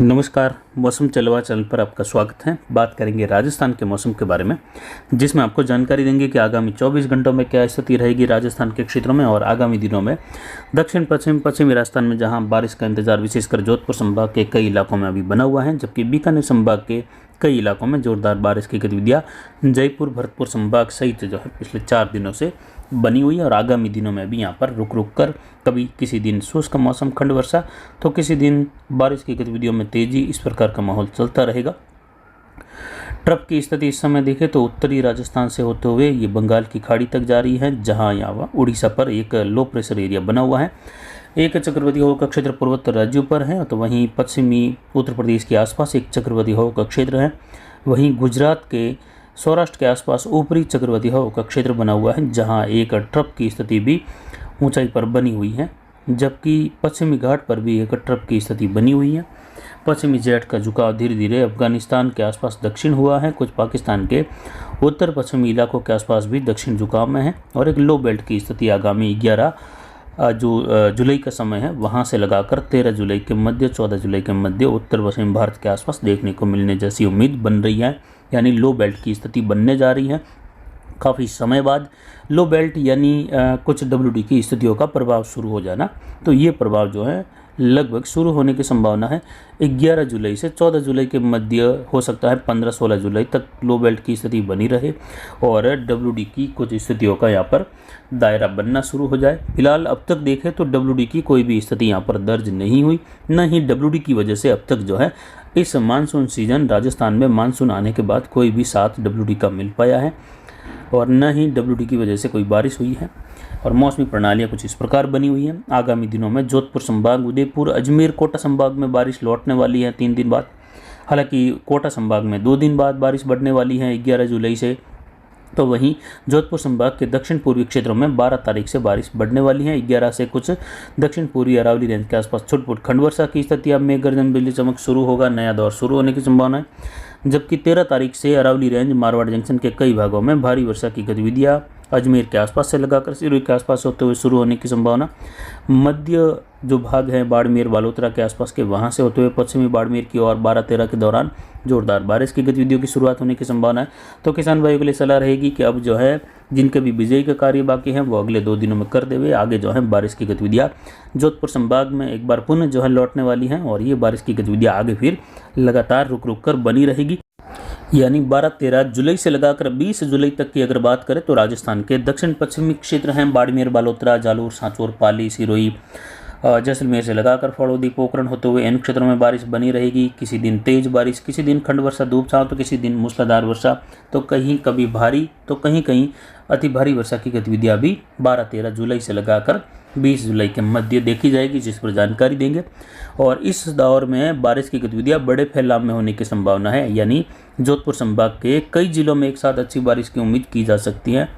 नमस्कार। मौसम चलवा चैनल पर आपका स्वागत है। बात करेंगे राजस्थान के मौसम के बारे में, जिसमें आपको जानकारी देंगे कि आगामी 24 घंटों में क्या स्थिति रहेगी राजस्थान के क्षेत्रों में और आगामी दिनों में दक्षिण पश्चिमी राजस्थान में जहां बारिश का इंतजार विशेषकर जोधपुर संभाग के कई इलाकों में अभी बना हुआ है, जबकि बीकानेर संभाग के कई इलाकों में जोरदार बारिश की गतिविधियाँ जयपुर भरतपुर संभाग सहित जो है पिछले 4 दिनों से बनी हुई है और आगामी दिनों में भी यहाँ पर रुक रुक कर कभी किसी दिन शुष्क मौसम खंड वर्षा तो किसी दिन बारिश की गतिविधियों में तेजी, इस प्रकार का माहौल चलता रहेगा। ट्रफ की स्थिति इस समय देखें तो उत्तरी राजस्थान से होते हुए ये बंगाल की खाड़ी तक जा रही है, जहाँ यहाँ उड़ीसा पर एक लो प्रेशर एरिया बना हुआ है। एक चक्रवाती हवा का क्षेत्र पूर्वोत्तर राज्यों पर है, तो वहीं पश्चिमी उत्तर प्रदेश के आसपास एक चक्रवाती हवा का क्षेत्र है। वहीं गुजरात के सौराष्ट्र के आसपास ऊपरी चक्रवाती हवा का क्षेत्र बना हुआ है, जहां एक ट्रफ की स्थिति भी ऊंचाई पर बनी हुई है, जबकि पश्चिमी घाट पर भी एक ट्रफ की स्थिति बनी हुई है। पश्चिमी जेट का झुकाव धीरे धीरे अफगानिस्तान के आसपास दक्षिण हुआ है, कुछ पाकिस्तान के उत्तर पश्चिमी इलाकों के आसपास भी दक्षिण झुकाव में है और एक लो बेल्ट की स्थिति आगामी 11 जो जुलाई का समय है वहां से लगाकर 13 जुलाई के मध्य 14 जुलाई के मध्य उत्तर पश्चिम भारत के आसपास देखने को मिलने जैसी उम्मीद बन रही है। यानी लो बेल्ट की स्थिति बनने जा रही है। काफ़ी समय बाद लो बेल्ट यानी कुछ डब्ल्यूडी की स्थितियों का प्रभाव शुरू हो जाना, तो ये प्रभाव जो है लगभग शुरू होने की संभावना है 11 जुलाई से 14 जुलाई के मध्य, हो सकता है 15-16 जुलाई तक लो बेल्ट की स्थिति बनी रहे और डब्ल्यूडी की कुछ स्थितियों का यहाँ पर दायरा बनना शुरू हो जाए। फिलहाल अब तक देखें तो डब्ल्यूडी की कोई भी स्थिति यहाँ पर दर्ज नहीं हुई, न ही डब्ल्यूडी की वजह से अब तक जो है इस मानसून सीजन राजस्थान में मानसून आने के बाद कोई भी साथ डब्ल्यूडी का मिल पाया है और न ही डब्ल्यूडी की वजह से कोई बारिश हुई है। और मौसमी प्रणालियाँ कुछ इस प्रकार बनी हुई हैं। आगामी दिनों में जोधपुर संभाग, उदयपुर, अजमेर, कोटा संभाग में बारिश लौटने वाली है 3 दिन बाद। हालांकि कोटा संभाग में 2 दिन बाद बारिश बढ़ने वाली है 11 जुलाई से। तो वहीं जोधपुर संभाग के दक्षिण पूर्वी क्षेत्रों में 12 तारीख से बारिश बढ़ने वाली है। 11 से कुछ दक्षिण पूर्वी अरावली रेंज के आसपास छुटपुट खंड वर्षा की स्थिति, अब मेघ गर्जन बिजली चमक शुरू होगा, नया दौर शुरू होने की संभावना है। जबकि 13 तारीख से अरावली रेंज, मारवाड़ जंक्शन के कई भागों में भारी वर्षा की गतिविधियाँ अजमेर के आसपास से लगाकर सिरोही के आसपास होते हुए शुरू होने की संभावना। मध्य जो भाग है बाड़मेर बालोतरा के आसपास के, वहां से होते हुए पश्चिमी बाड़मेर की ओर 12-13 के दौरान जोरदार बारिश की गतिविधियों की शुरुआत होने की संभावना है। तो किसान भाइयों के लिए सलाह रहेगी कि अब जो है जिनके भी बिजाई का कार्य बाकी है वो अगले 2 दिनों में कर देवे। आगे जो है बारिश की गतिविधियाँ जोधपुर संभाग में एक बार पुनः जो है लौटने वाली हैं और ये बारिश की गतिविधियाँ आगे फिर लगातार रुक रुक कर बनी रहेगी। यानी 12-13 जुलाई से लगाकर 20 जुलाई तक की अगर बात करें तो राजस्थान के दक्षिण पश्चिमी क्षेत्र हैं बाड़मेर, बालोतरा, जालोर, सांचौर, पाली, सिरोही, जैसलमेर से लगाकर फड़ौदी, पोखरण होते हुए इन क्षेत्रों में बारिश बनी रहेगी। किसी दिन तेज बारिश, किसी दिन खंड वर्षा धूप छांव, तो किसी दिन मूसलाधार वर्षा, तो कहीं कभी भारी तो कहीं कहीं अति भारी वर्षा की गतिविधियाँ भी 12-13 जुलाई से लगाकर 20 जुलाई के मध्य देखी जाएगी, जिस पर जानकारी देंगे। और इस दौर में बारिश की गतिविधियाँ बड़े फैलाव में होने की संभावना है, यानी जोधपुर संभाग के कई जिलों में एक साथ अच्छी बारिश की उम्मीद की जा सकती है,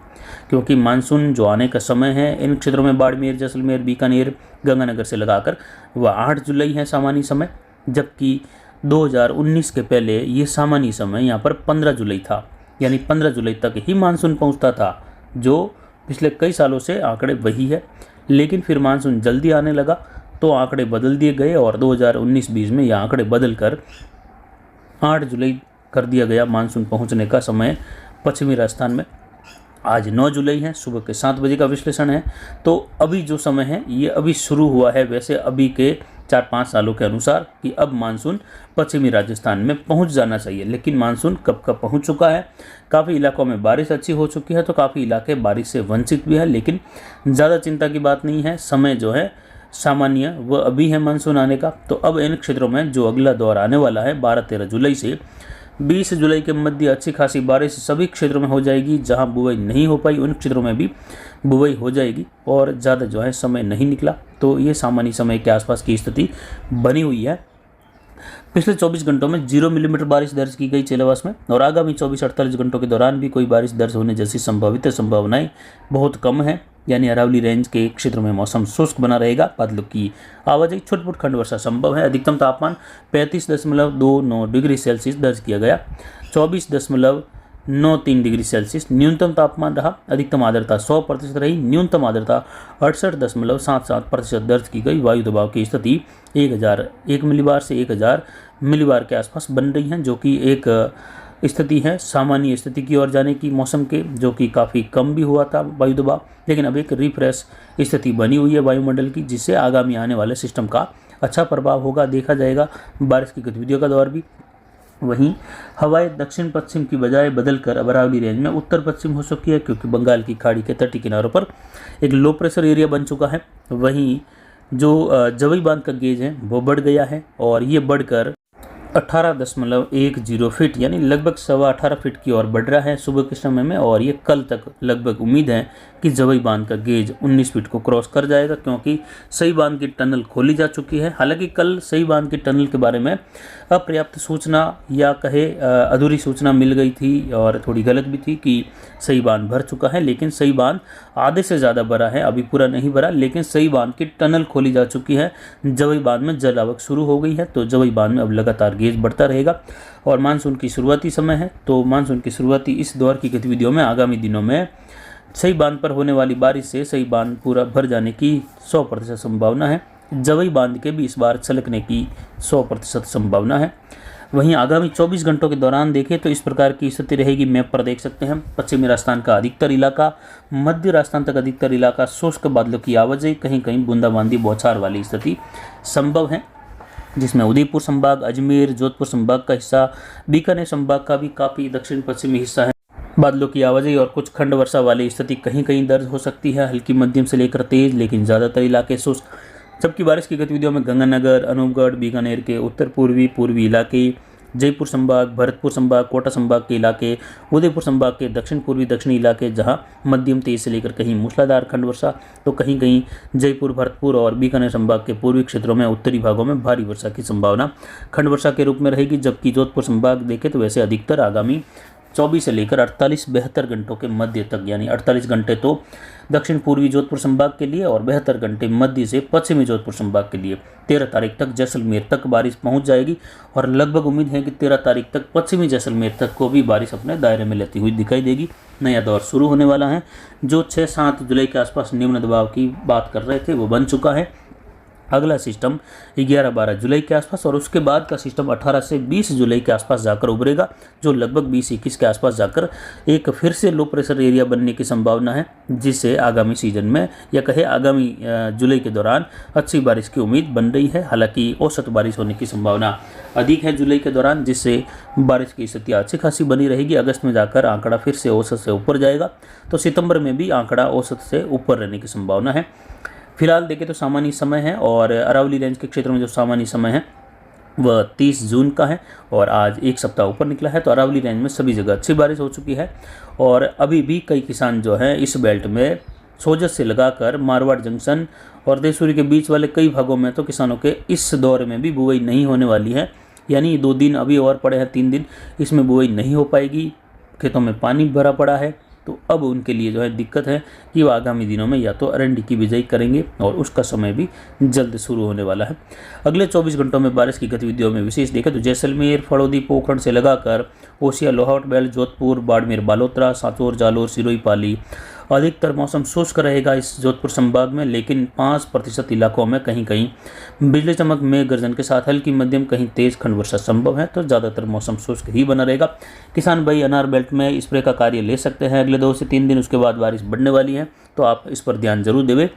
क्योंकि मानसून जो आने का समय है इन क्षेत्रों में बाड़मेर, जैसलमेर, बीकानेर, गंगानगर से लगाकर वह 8 जुलाई है सामान्य समय, जबकि 2019 के पहले ये सामान्य समय यहाँ पर 15 जुलाई था। यानी 15 जुलाई तक ही मानसून पहुँचता था, जो पिछले कई सालों से आंकड़े वही है। लेकिन फिर मानसून जल्दी आने लगा तो आंकड़े बदल दिए गए और 2019-20 में यह आंकड़े बदल कर 8 जुलाई कर दिया गया मानसून पहुंचने का समय पश्चिमी राजस्थान में। आज 9 जुलाई है, सुबह के 7 बजे का विश्लेषण है। तो अभी जो समय है ये अभी शुरू हुआ है, वैसे अभी के 4-5 सालों के अनुसार कि अब मानसून पश्चिमी राजस्थान में पहुंच जाना चाहिए, लेकिन मानसून कब का पहुंच चुका है। काफ़ी इलाकों में बारिश अच्छी हो चुकी है, तो काफ़ी इलाके बारिश से वंचित भी है, लेकिन ज़्यादा चिंता की बात नहीं है। समय जो है सामान्य वह अभी है मानसून आने का। तो अब इन क्षेत्रों में जो अगला दौर आने वाला है 12-13 जुलाई से 20 जुलाई के मध्य अच्छी खासी बारिश सभी क्षेत्रों में हो जाएगी। जहां बुआई नहीं हो पाई उन क्षेत्रों में भी बुआई हो जाएगी और ज़्यादा जो है समय नहीं निकला, तो ये सामान्य समय के आसपास की स्थिति बनी हुई है। पिछले 24 घंटों में 0 मिलीमीटर बारिश दर्ज की गई चेलावास में और आगामी 24-48 घंटों के दौरान भी कोई बारिश दर्ज होने जैसी संभावनाएं बहुत कम है। यानी अरावली रेंज के क्षेत्र में मौसम शुष्क बना रहेगा, बादलों की आवाजाही, छुटपुट खंड वर्षा संभव है। अधिकतम तापमान 35.29 डिग्री सेल्सियस दर्ज किया गया। 24.9 9.3 डिग्री सेल्सियस न्यूनतम तापमान रहा। अधिकतम आर्द्रता 100% रही। न्यूनतम आर्द्रता 68.77% दर्ज की गई। वायु दबाव की स्थिति 1001 मिलीबार से 1000 मिलीबार के आसपास बन रही हैं, जो कि एक स्थिति है सामान्य स्थिति की ओर जाने की मौसम के, जो कि काफ़ी कम भी हुआ था वायु दबाव, लेकिन अब एक रिफ्रेश स्थिति बनी हुई है वायुमंडल की, जिससे आगामी आने वाले सिस्टम का अच्छा प्रभाव होगा, देखा जाएगा बारिश की गतिविधियों का दौर भी। वहीं हवाएं दक्षिण पश्चिम की बजाय बदलकर अब अरावली रेंज में उत्तर पश्चिम हो चुकी है, क्योंकि बंगाल की खाड़ी के तटीय किनारों पर एक लो प्रेशर एरिया बन चुका है। वहीं जो जवई बांध का गेज है वो बढ़ गया है और ये बढ़कर 18.10 फीट यानी लगभग 18.25 फीट की ओर बढ़ रहा है सुबह के समय में, और ये कल तक लगभग उम्मीद है कि जवई बांध का गेज 19 फीट को क्रॉस कर जाएगा, क्योंकि सही बांध की टनल खोली जा चुकी है। हालांकि कल सही बांध की टनल के बारे में अपर्याप्त सूचना या कहे अधूरी सूचना मिल गई थी और थोड़ी गलत भी थी कि सही बांध भर चुका है, लेकिन सही बांध आधे से ज़्यादा भरा है, अभी पूरा नहीं भरा, लेकिन सही बांध की टनल खोली जा चुकी है। जवई बांध में जल आवक शुरू हो गई है, तो जवई बांध में अब लगातार गेज बढ़ता रहेगा और मानसून की शुरुआती समय है, तो मानसून की शुरुआती इस दौर की गतिविधियों में आगामी दिनों में सही बांध पर होने वाली बारिश से सही बांध पूरा भर जाने की 100% संभावना है। जवई बांध के भी इस बार छलकने की 100% संभावना है। वहीं आगामी 24 घंटों के दौरान देखें तो इस प्रकार की स्थिति रहेगी। मैप पर देख सकते हैं पश्चिमी राजस्थान का अधिकतर इलाका, मध्य राजस्थान तक अधिकतर इलाका शुष्क बादलों की आवाजाही, कहीं कहीं बूंदाबांदी बौछार वाली स्थिति संभव है, जिसमें उदयपुर संभाग, अजमेर, जोधपुर संभाग का हिस्सा, बीकानेर संभाग का भी काफ़ी दक्षिण पश्चिमी हिस्सा है। बादलों की आवाजाही और कुछ खंड वर्षा वाली स्थिति कहीं कहीं दर्ज हो सकती है, हल्की मध्यम से लेकर तेज, लेकिन ज़्यादातर इलाके शुष्क। जबकि बारिश की गतिविधियों में गंगानगर, अनूपगढ़, बीकानेर के उत्तर पूर्वी इलाके, जयपुर संभाग, भरतपुर संभाग, कोटा संभाग के इलाके, उदयपुर संभाग के दक्षिण पूर्वी दक्षिणी इलाके, जहां मध्यम तेज से लेकर कहीं मूसलाधार खंड वर्षा, तो कहीं कहीं जयपुर, भरतपुर और बीकानेर संभाग के पूर्वी क्षेत्रों में उत्तरी भागों में भारी वर्षा की संभावना खंड वर्षा के रूप में रहेगी। जबकि जोधपुर संभाग देखें तो वैसे अधिकतर आगामी 24 से लेकर 72 घंटों के मध्य तक, यानी 48 घंटे तो दक्षिण पूर्वी जोधपुर संभाग के लिए और 72 घंटे मध्य से पश्चिमी जोधपुर संभाग के लिए। 13 तारीख तक जैसलमेर तक बारिश पहुंच जाएगी और लगभग उम्मीद है कि 13 तारीख तक पश्चिमी जैसलमेर तक को भी बारिश अपने दायरे में लेती हुई दिखाई देगी। नया दौर शुरू होने वाला है। जो 6-7 जुलाई के आसपास निम्न दबाव की बात कर रहे थे वो बन चुका है। अगला सिस्टम 11-12 जुलाई के आसपास और उसके बाद का सिस्टम 18 से 20 जुलाई के आसपास जाकर उभरेगा, जो लगभग 20-21 के आसपास जाकर एक फिर से लो प्रेशर एरिया बनने की संभावना है, जिससे आगामी सीजन में या कहे आगामी जुलाई के दौरान अच्छी बारिश की उम्मीद बन रही है। हालांकि औसत बारिश होने की संभावना अधिक है जुलाई के दौरान, जिससे बारिश की स्थिति अच्छी खासी बनी रहेगी। अगस्त में जाकर आंकड़ा फिर से औसत से ऊपर जाएगा, तो सितंबर में भी आंकड़ा औसत से ऊपर रहने की संभावना है। फिलहाल देखें तो सामान्य समय है और अरावली रेंज के क्षेत्र में जो सामान्य समय है वह 30 जून का है और आज एक सप्ताह ऊपर निकला है। तो अरावली रेंज में सभी जगह अच्छी बारिश हो चुकी है और अभी भी कई किसान जो हैं इस बेल्ट में सोजत से लगाकर मारवाड़ जंक्शन और देसूरी के बीच वाले कई भागों में तो किसानों के इस दौर में भी बुआई नहीं होने वाली है, यानी 2 दिन अभी और पड़े हैं, 3 दिन इसमें बुआई नहीं हो पाएगी। खेतों में पानी भरा पड़ा है, तो अब उनके लिए जो है दिक्कत है कि वो आगामी दिनों में या तो अरंडी की बिजाई करेंगे और उसका समय भी जल्द शुरू होने वाला है। अगले 24 घंटों में बारिश की गतिविधियों में विशेष देखें तो जैसलमेर, फड़ौदी, पोखरण से लगाकर ओसिया, लोहावट बेल्ट, जोधपुर, बाड़मेर, बालोतरा, सांचौर, जालोर, सिरोही, पाली अधिकतर मौसम शुष्क रहेगा इस जोधपुर संभाग में, लेकिन 5% इलाकों में कहीं कहीं बिजली चमक, मेघ गर्जन के साथ हल्की मध्यम कहीं तेज खंड वर्षा संभव है। तो ज़्यादातर मौसम शुष्क ही बना रहेगा। किसान भाई अनार बेल्ट में स्प्रे का कार्य ले सकते हैं अगले 2 से 3 दिन, उसके बाद बारिश बढ़ने वाली है, तो आप इस पर ध्यान जरूर देवें।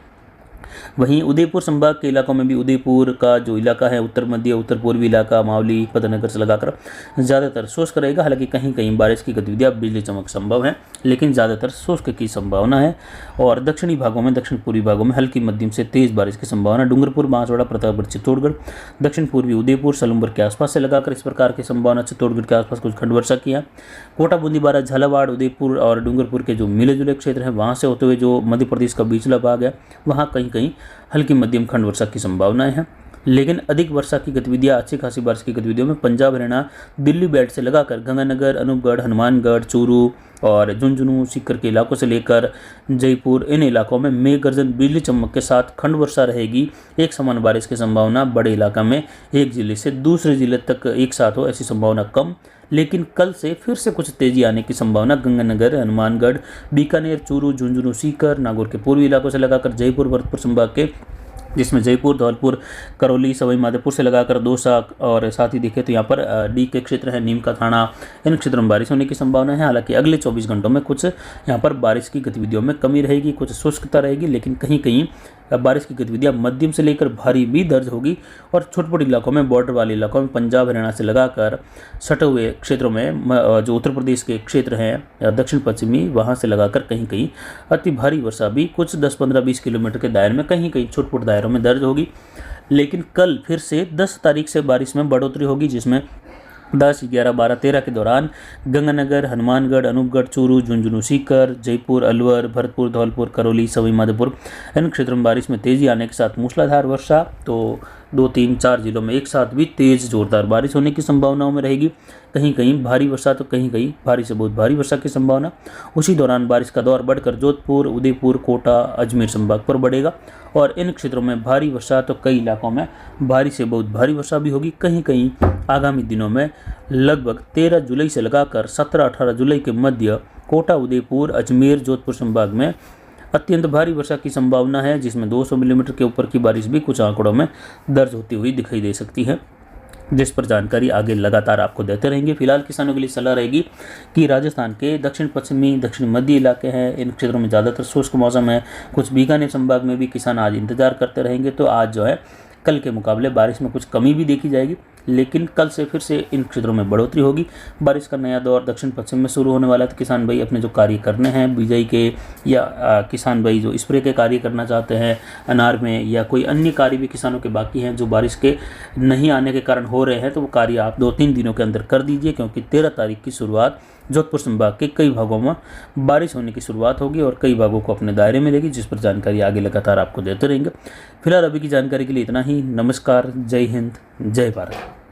वहीं उदयपुर संभाग के इलाकों में भी उदयपुर का जो इलाका है, उत्तर मध्य उत्तर पूर्वी इलाका, मावली, पतनगर से लगाकर ज़्यादातर शुष्क रहेगा। हालांकि कहीं कहीं बारिश की गतिविधियाँ, बिजली चमक संभव है, लेकिन ज़्यादातर शुष्क की संभावना है। और दक्षिणी भागों में, दक्षिण पूर्वी भागों में हल्की मध्यम से तेज बारिश की संभावना। डूंगरपुर, बांसवाड़ा, प्रतापगढ़, चित्तौड़गढ़, दक्षिण पूर्वी उदयपुर, सलूम्बर के आसपास से लगाकर इस प्रकार की संभावना। चित्तौड़गढ़ के आसपास कुछ खंड वर्षा की है। कोटा, बूंदीबारा, झालावाड़, उदयपुर और डूंगरपुर के जो मिले जुले क्षेत्र हैं वहाँ से होते हुए जो मध्य प्रदेश का बीचला भाग है वहाँ कहीं कहीं हल्की मध्यम खंड वर्षा की संभावनाएं हैं। लेकिन अधिक वर्षा की गतिविधियां, अच्छी खासी बारिश की गतिविधियों में पंजाब, हरियाणा, दिल्ली बेल्ट से लगाकर गंगानगर, अनूपगढ़, हनुमानगढ़, चूरू और झुंझुनू, सीकर के इलाकों से लेकर जयपुर, इन इलाकों में मेघ गर्जन, बिजली चमक के साथ खंड वर्षा रहेगी। एक समान बारिश की संभावना, बड़े इलाका में एक जिले से दूसरे जिले तक एक साथ हो ऐसी संभावना कम, लेकिन कल से फिर से कुछ तेजी आने की संभावना। गंगानगर, हनुमानगढ़, बीकानेर, चूरू, झुंझुनू, सीकर, नागौर के पूर्वी इलाकों से लगाकर जयपुर, भरतपुर संभाग के, जिसमें जयपुर, धौलपुर, करौली, सवाई माधोपुर से लगाकर दौसा और साथ ही देखें तो यहाँ पर डी के क्षेत्र है, नीम का थाना, इन क्षेत्रों में बारिश होने की संभावना है। हालांकि अगले 24 घंटों में कुछ यहाँ पर बारिश की गतिविधियों में कमी रहेगी, कुछ शुष्कता रहेगी, लेकिन कहीं कहीं बारिश की गतिविधियां मध्यम से लेकर भारी भी दर्ज होगी। और छोटे छोटे इलाकों में, बॉर्डर वाले इलाकों में, पंजाब, हरियाणा से लगाकर सटे हुए क्षेत्रों में, जो उत्तर प्रदेश के क्षेत्र हैं दक्षिण पश्चिमी, वहाँ से लगाकर कहीं कहीं अति भारी वर्षा भी कुछ 10, 15, 20 किलोमीटर के दायरे में, कहीं कहीं छोटे छोटे दायरों में दर्ज होगी। लेकिन कल फिर से 10 तारीख से बारिश में बढ़ोतरी होगी, जिसमें 10, 11, 12, 13 के दौरान गंगानगर, हनुमानगढ़, अनूपगढ़, चूरू, झुंझुनू, सीकर, जयपुर, अलवर, भरतपुर, धौलपुर, करौली, सवाई माधोपुर, इन क्षेत्रों में बारिश में तेजी आने के साथ मूसलाधार वर्षा, तो 2, 3, 4 जिलों में एक साथ भी तेज जोरदार बारिश होने की संभावनाओं में रहेगी। कहीं कहीं भारी वर्षा तो कहीं कहीं भारी से बहुत भारी वर्षा की संभावना। उसी दौरान बारिश का दौर बढ़कर जोधपुर, उदयपुर, कोटा, अजमेर संभाग पर बढ़ेगा और इन क्षेत्रों में भारी वर्षा तो कई इलाकों में भारी से बहुत भारी वर्षा भी होगी। कहीं कहीं आगामी दिनों में लगभग 13 जुलाई से लगाकर 17-18 जुलाई के मध्य कोटा, उदयपुर, अजमेर, जोधपुर संभाग में अत्यंत भारी वर्षा की संभावना है, जिसमें 200 मिलीमीटर के ऊपर की बारिश भी कुछ आंकड़ों में दर्ज होती हुई दिखाई दे सकती है, जिस पर जानकारी आगे लगातार आपको देते रहेंगे। फिलहाल किसानों के लिए सलाह रहेगी कि राजस्थान के दक्षिण पश्चिमी, दक्षिण मध्य इलाके हैं, इन क्षेत्रों में ज़्यादातर शुष्क मौसम है। कुछ बीकानेर संभाग में भी किसान आज इंतजार करते रहेंगे, तो आज जो है कल के मुकाबले बारिश में कुछ कमी भी देखी जाएगी, लेकिन कल से फिर से इन क्षेत्रों में बढ़ोतरी होगी। बारिश का नया दौर दक्षिण पश्चिम में शुरू होने वाला है, तो किसान भाई अपने जो कार्य करने हैं बिजाई के, या किसान भाई जो स्प्रे के कार्य करना चाहते हैं अनार में, या कोई अन्य कार्य भी किसानों के बाकी हैं जो बारिश के नहीं आने के कारण हो रहे हैं, तो वो कार्य आप 2-3 दिनों के अंदर कर दीजिए, क्योंकि 13 तारीख की शुरुआत जोधपुर संभाग के कई भागों में बारिश होने की शुरुआत होगी और कई भागों को अपने दायरे में लेगी, जिस पर जानकारी आगे लगातार आपको देते रहेंगे। फिलहाल अभी की जानकारी के लिए इतना ही। नमस्कार, जय हिंद, जय भारत।